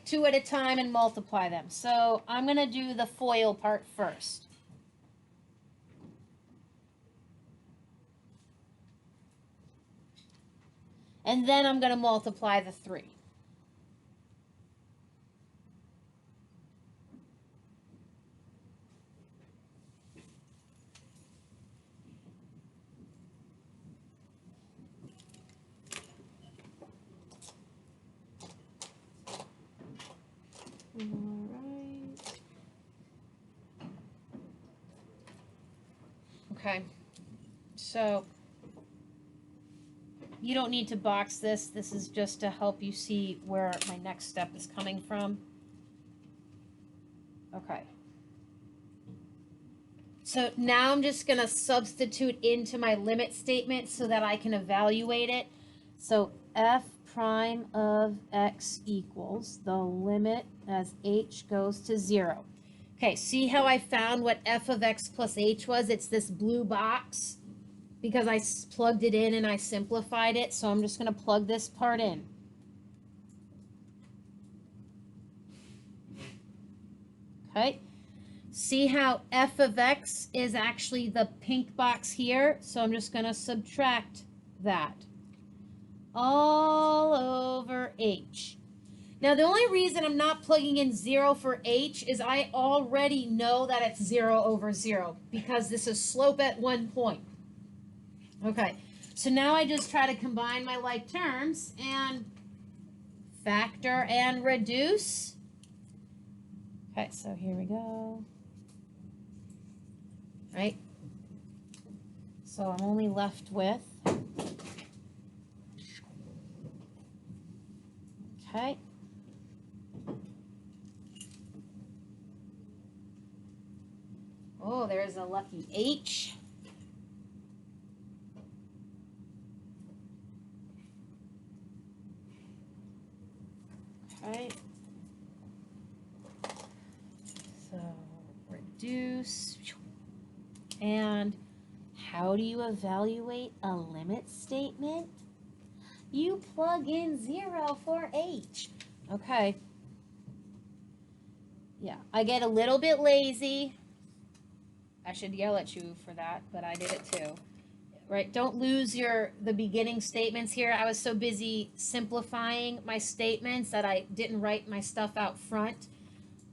take two at a time and multiply them. So I'm going to do the FOIL part first. And then I'm going to multiply the 3. All right. Okay. So you don't need to box this. This is just to help you see where my next step is coming from. Okay. So now I'm just going to substitute into my limit statement so that I can evaluate it. So f prime of x equals the limit as h goes to 0. Okay, see how I found what f of x plus h was? It's this blue box because I plugged it in and I simplified it. So I'm just going to plug this part in. Okay. See how f of x is actually the pink box here? So I'm just going to subtract that. All over h. Now, the only reason I'm not plugging in 0 for h is I already know that it's 0 over 0 because this is slope at 1 point. Okay, so now I just try to combine my like terms and factor and reduce. Okay, so here we go. Right? So I'm only left with, okay. Oh, there's a lucky h. Okay. So reduce. And how do you evaluate a limit statement? You plug in 0 for h. Okay. Yeah, I get a little bit lazy. I should yell at you for that, but I did it too. Right? Don't lose the beginning statements here. I was so busy simplifying my statements that I didn't write my stuff out front.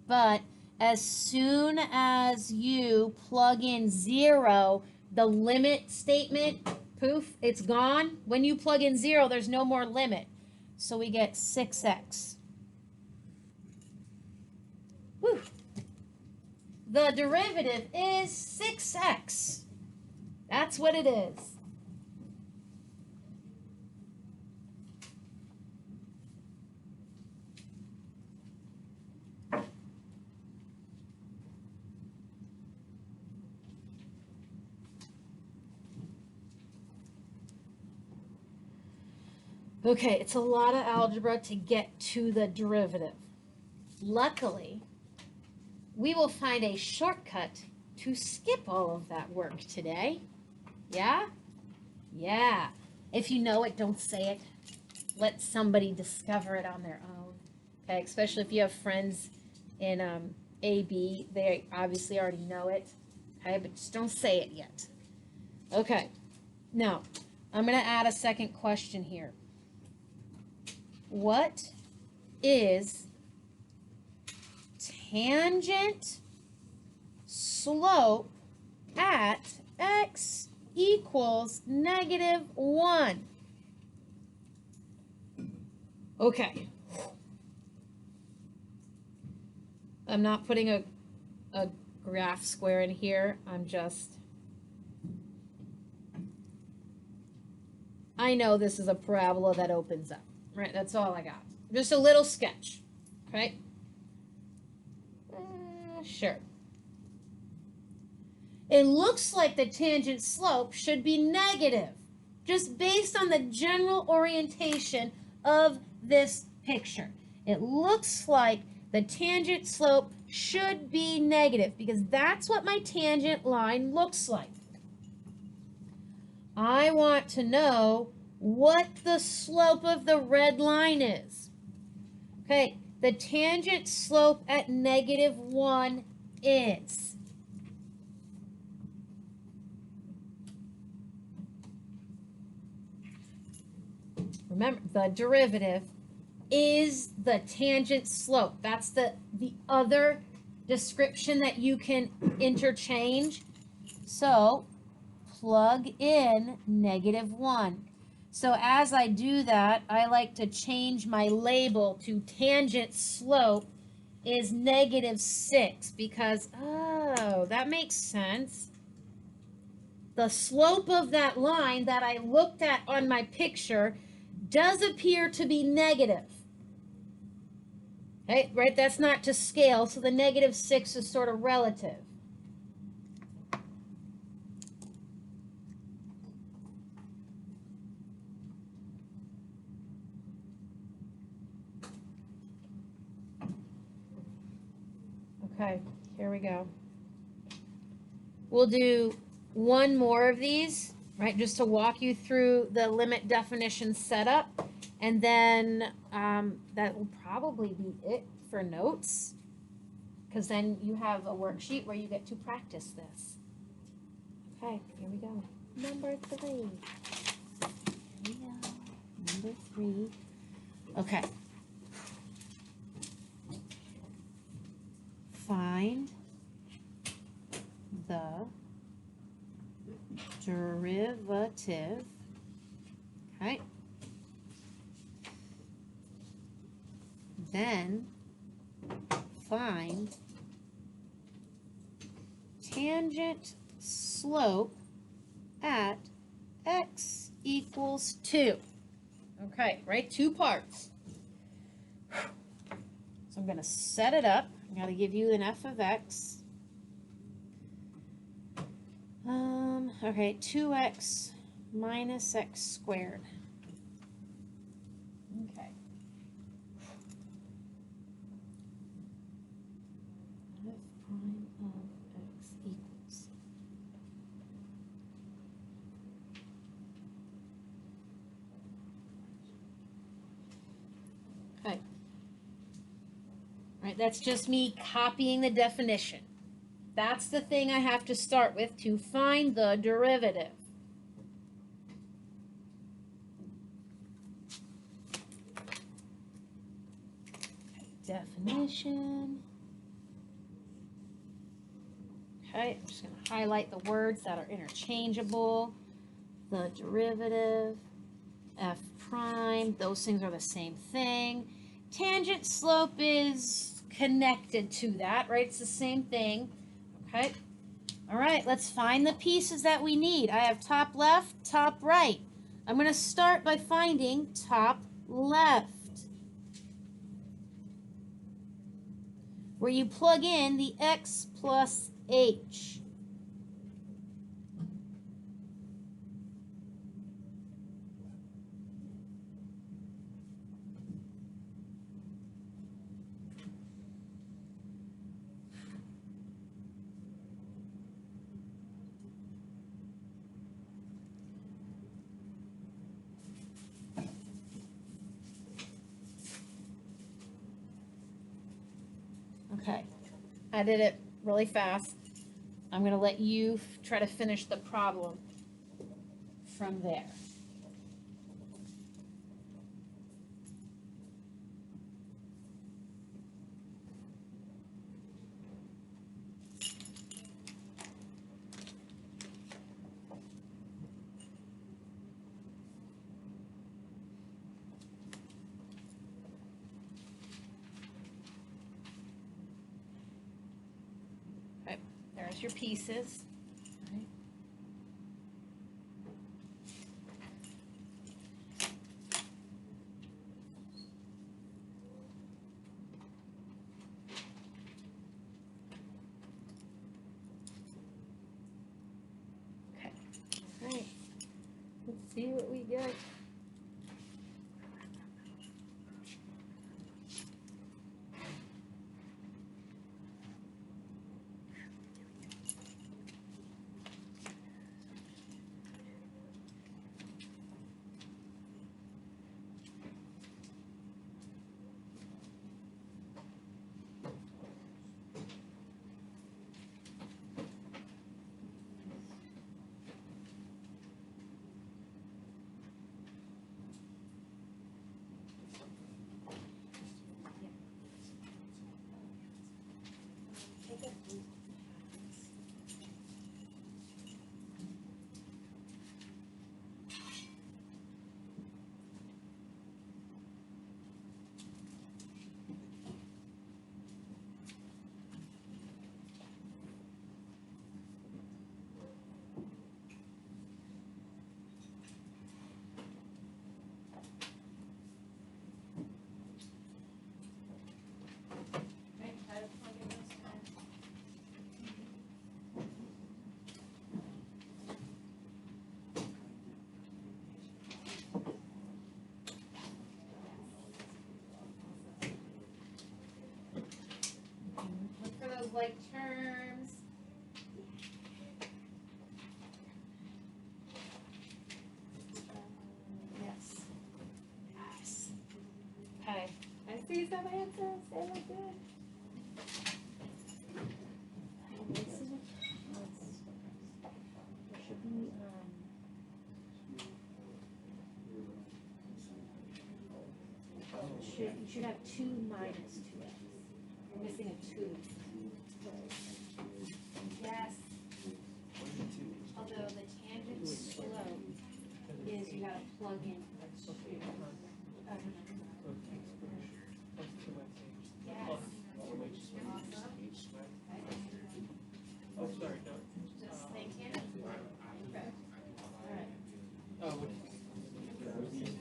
But as soon as you plug in 0, the limit statement, poof, it's gone. When you plug in 0, there's no more limit. So we get 6x. Whew. The derivative is 6x. That's what it is. Okay, it's a lot of algebra to get to the derivative. Luckily, we will find a shortcut to skip all of that work today. Yeah? Yeah. If you know it, don't say it. Let somebody discover it on their own. Okay, especially if you have friends in AB, they obviously already know it. Okay, but just don't say it yet. Okay, now I'm going to add a second question here. What is tangent slope at x equals -1? Okay. I'm not putting a graph square in here. I know this is a parabola that opens up, right? That's all I got. Just a little sketch, okay? Sure. It looks like the tangent slope should be negative, just based on the general orientation of this picture. It looks like the tangent slope should be negative because that's what my tangent line looks like. I want to know what the slope of the red line is. Okay, the tangent slope at -1 is? Remember, the derivative is the tangent slope. That's the other description that you can interchange. So plug in -1. So as I do that, I like to change my label to tangent slope is -6 because, oh, that makes sense. The slope of that line that I looked at on my picture does appear to be negative. Okay, right? That's not to scale, so the -6 is sort of relative. Okay, here we go. We'll do one more of these, right, just to walk you through the limit definition setup. And then that will probably be it for notes, because then you have a worksheet where you get to practice this. Okay, here we go. Number 3. Here we go. Number 3. Okay. Find the derivative, okay, then find tangent slope at x equals 2. Okay, right, 2 parts. So I'm going to set it up. I'm going to give you an f of x. Okay, 2x minus x squared. Okay. F prime of x equals. Okay. All right, that's just me copying the definition. That's the thing I have to start with to find the derivative. Definition. Okay, I'm just going to highlight the words that are interchangeable. The derivative, f prime, those things are the same thing. Tangent slope is connected to that, right? It's the same thing. Okay. All right, let's find the pieces that we need. I have top left, top right. I'm going to start by finding top left, where you plug in the x plus h. Okay, I did it really fast. I'm going to let you try to finish the problem from there. Okay, there's your pieces. Let's see what we get. those like terms. Yes. Yes. Okay. I see some answers. They look good. There should be, you should have 2 minus 2x. You're missing a 2. Yes. Although the tangent slope is, you gotta plug in 2. Yes. Awesome. Oh, sorry, no. Just thank you. Alright. Oh,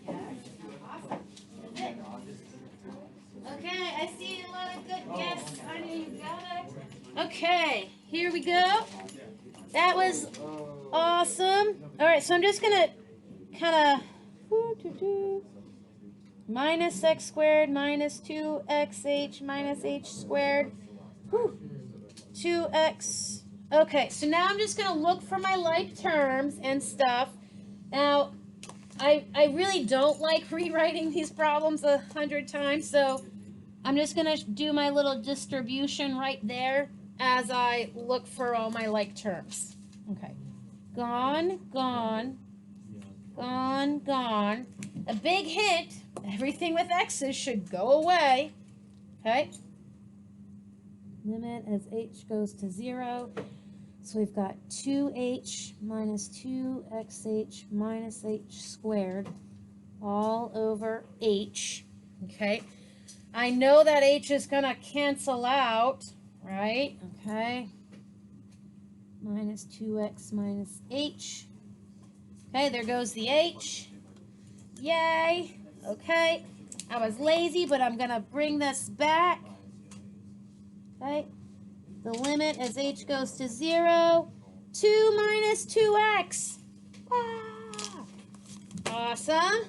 Yes. Awesome. That's it. Okay, I see a lot of good guesses. I know you got it. Okay, here we go. That was awesome. All right, so I'm just gonna kind of minus x squared minus 2xh minus h squared. 2x. Okay, so now I'm just gonna look for my like terms and stuff. Now, I really don't like rewriting these problems 100 times, so I'm just gonna do my little distribution right there as I look for all my like terms. Okay. Gone, gone, gone, gone. A big hint, everything with x's should go away. Okay. Limit as h goes to 0. So we've got 2h minus 2xh minus h squared all over h. Okay. I know that h is going to cancel out, right? Okay. Minus 2x minus h. Okay, there goes the h. Yay. Okay. I was lazy, but I'm going to bring this back. Okay. The limit as h goes to 0. 2 minus 2x. Ah. Awesome.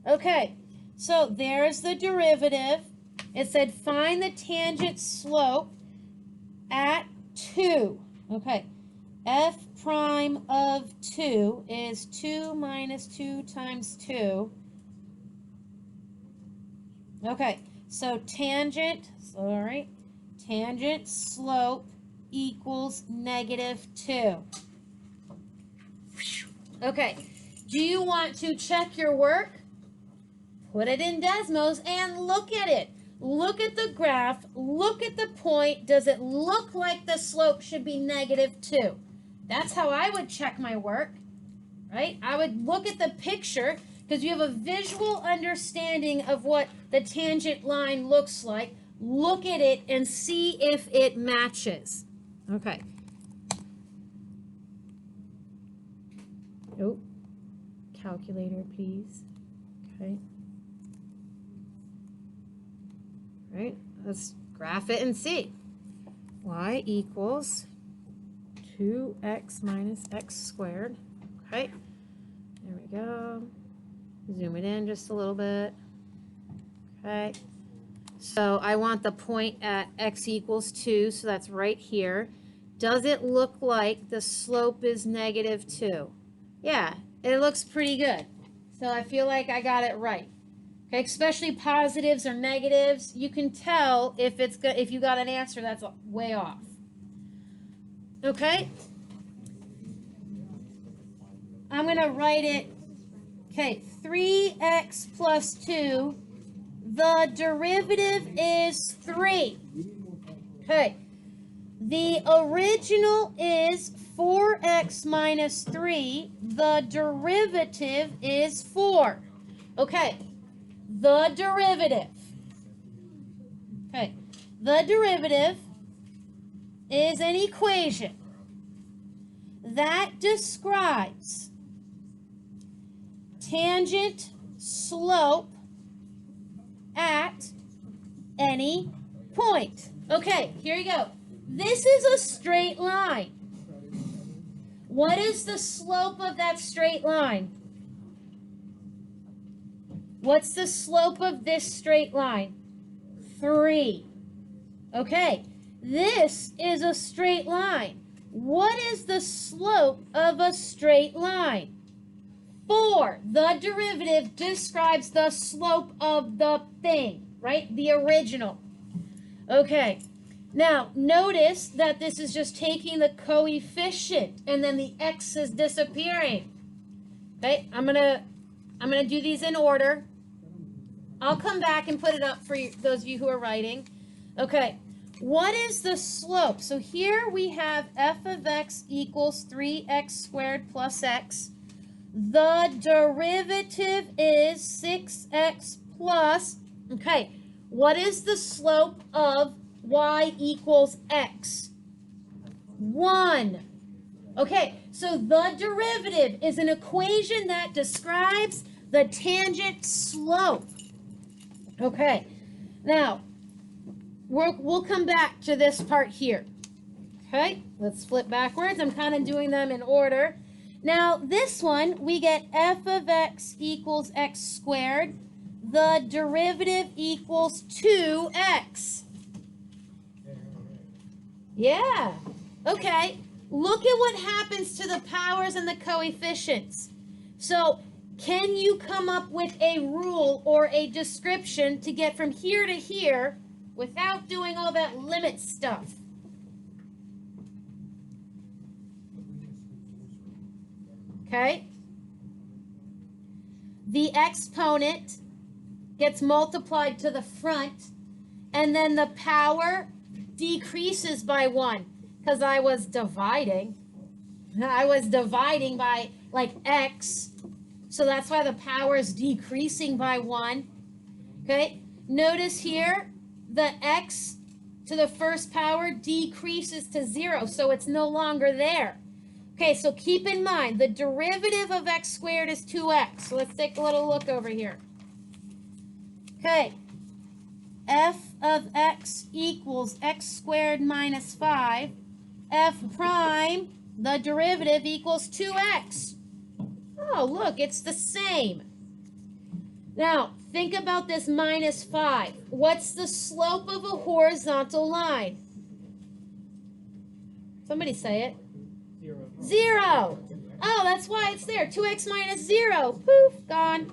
Okay. So there's the derivative. It said find the tangent slope at 2. Okay. F prime of 2 is 2 minus 2 times 2. Okay. So tangent slope equals -2. Okay. Do you want to check your work? Put it in Desmos and look at it. Look at the graph. Look at the point. Does it look like the slope should be -2? That's how I would check my work, right? I would look at the picture because you have a visual understanding of what the tangent line looks like. Look at it and see if it matches. Okay. Oh, calculator, please. Okay. Right, let's graph it and see. Y equals 2x minus x squared. Okay, there we go. Zoom it in just a little bit. Okay, so I want the point at x equals 2, so that's right here. Does it look like the slope is -2? Yeah, it looks pretty good. So I feel like I got it right. Okay, especially positives or negatives, you can tell if it's good, if you got an answer that's way off. Okay, I'm gonna write it. Okay, 3x plus 2. The derivative is 3. Okay, the original is 4x minus 3. The derivative is 4. Okay. The derivative. Okay, the derivative is an equation that describes tangent slope at any point. Okay, here you go. This is a straight line. What is the slope of that straight line? What's the slope of this straight line? 3. Okay, This is a straight line. What is the slope of a straight line? 4. The derivative describes the slope of the thing, right? The original. Okay. Now, notice that this is just taking the coefficient and then the x is disappearing. Okay? I'm gonna do these in order. I'll come back and put it up for you, those of you who are writing. Okay. What is the slope? So here we have f of x equals 3x squared plus x. The derivative is 6x plus, okay, what is the slope of y equals x? 1. Okay, so the derivative is an equation that describes the tangent slope. Okay, now, we'll come back to this part here. Okay, let's flip backwards. I'm kind of doing them in order. Now, this one, we get f of x equals x squared. The derivative equals 2x. Yeah. Okay. Look at what happens to the powers and the coefficients. So, can you come up with a rule or a description to get from here to here without doing all that limit stuff? Okay? The exponent gets multiplied to the front, and then the power decreases by 1 because I was dividing. I was dividing by like x, so that's why the power is decreasing by 1. Okay? Notice here, the x to the first power decreases to 0, so it's no longer there. Okay, so keep in mind, the derivative of x squared is 2x. So let's take a little look over here. Okay, f of x equals x squared minus 5. F prime, the derivative equals 2x. Oh, look, it's the same. Now, think about this minus 5. What's the slope of a horizontal line? Somebody say it. 0. Oh, that's why it's there. 2x minus 0. Poof, gone.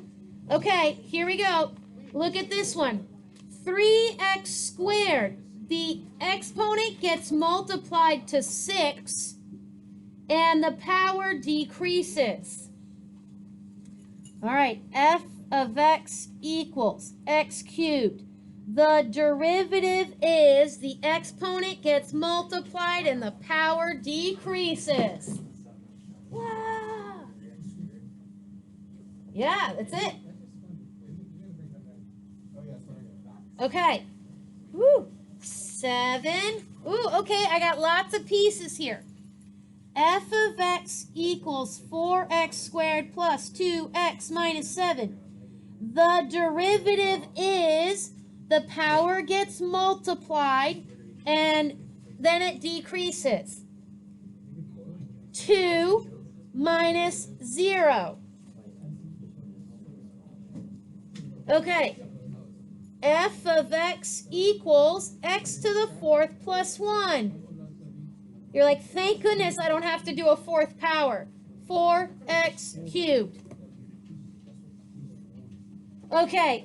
Okay, here we go. Look at this one. 3x squared. The exponent gets multiplied to 6, and the power decreases. All right, f of x equals x cubed. The derivative is the exponent gets multiplied and the power decreases. Wow. Yeah, that's it. Okay. Woo. 7. Ooh, okay, I got lots of pieces here. F of x equals 4x squared plus 2x minus 7. The derivative is the power gets multiplied and then it decreases. 2 minus 0. Okay. F of x equals x to the 4th plus 1. You're like, thank goodness I don't have to do a 4th power. 4x cubed. Okay,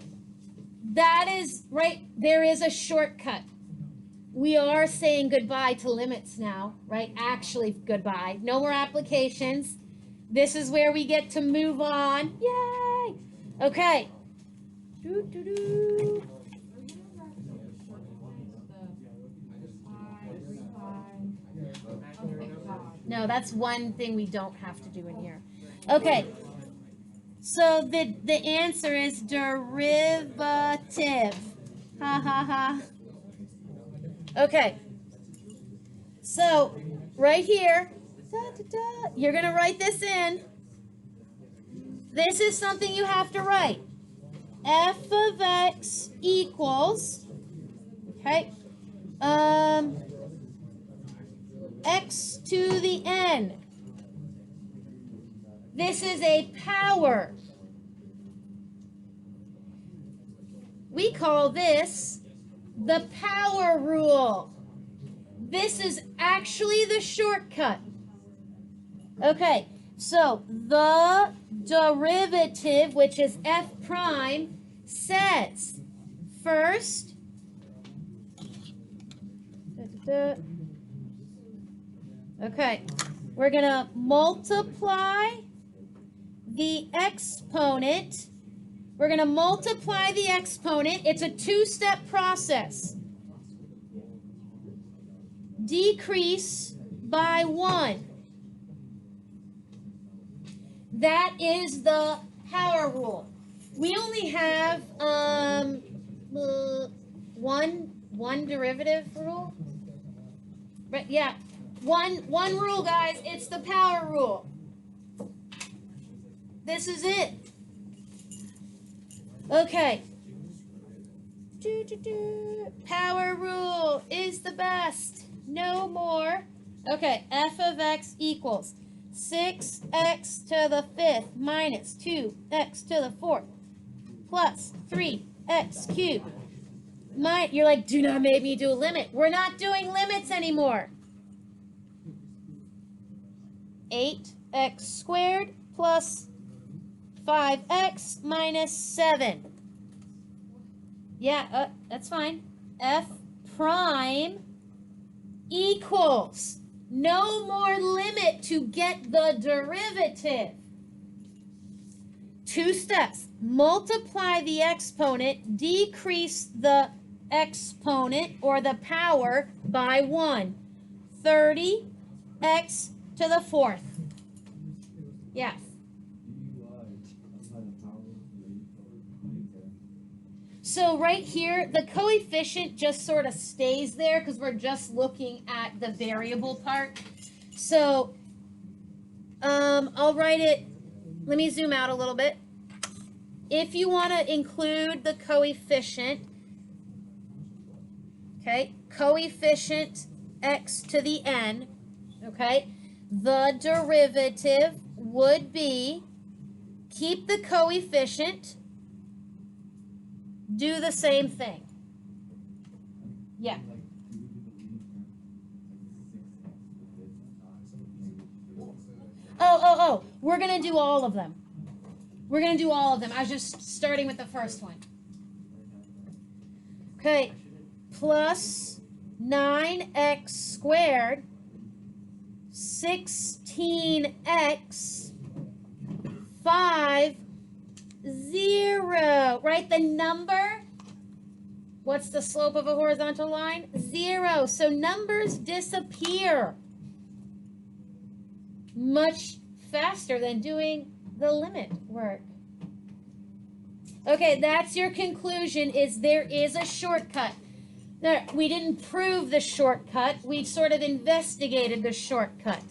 that is, right, there is a shortcut. We are saying goodbye to limits now, right? Actually, goodbye. No more applications. This is where we get to move on. Yay! Okay. Doo-doo-doo. No, that's one thing we don't have to do in here. Okay. So the answer is derivative. Ha ha ha. Okay. So right here, you're going to write this in. This is something you have to write. F of x equals, okay, x to the n. This is a power. We call this the power rule. This is actually the shortcut. Okay, so the derivative, which is f prime, says first, okay, we're going to multiply the exponent. We're going to multiply the exponent. It's a two-step process. Decrease by 1. That is the power rule. We only have one derivative rule. Right? Yeah. One rule, guys. It's the power rule. This is it. Okay. Power rule is the best. No more. Okay, f of x equals 6x to the 5th minus 2x to the 4th plus 3x cubed. You're like, do not make me do a limit. We're not doing limits anymore. 8x squared plus 5x minus 7. Yeah, that's fine. F prime equals. No more limit to get the derivative. Two steps. Multiply the exponent, decrease the exponent or the power by 1. 30x to the 4th. Yes. So right here, the coefficient just sort of stays there because we're just looking at the variable part. So I'll write it, let me zoom out a little bit. If you want to include the coefficient, okay, coefficient x to the n, okay, the derivative would be, keep the coefficient, do the same thing. Yeah. Oh, we're going to do all of them. We're going to do all of them. I was just starting with the first one. Okay. Plus 9x squared, 16x, 5, 0, right? The number, what's the slope of a horizontal line? 0. So numbers disappear much faster than doing the limit work. Okay, that's your conclusion, is there is a shortcut. Now, we didn't prove the shortcut. We sort of investigated the shortcut.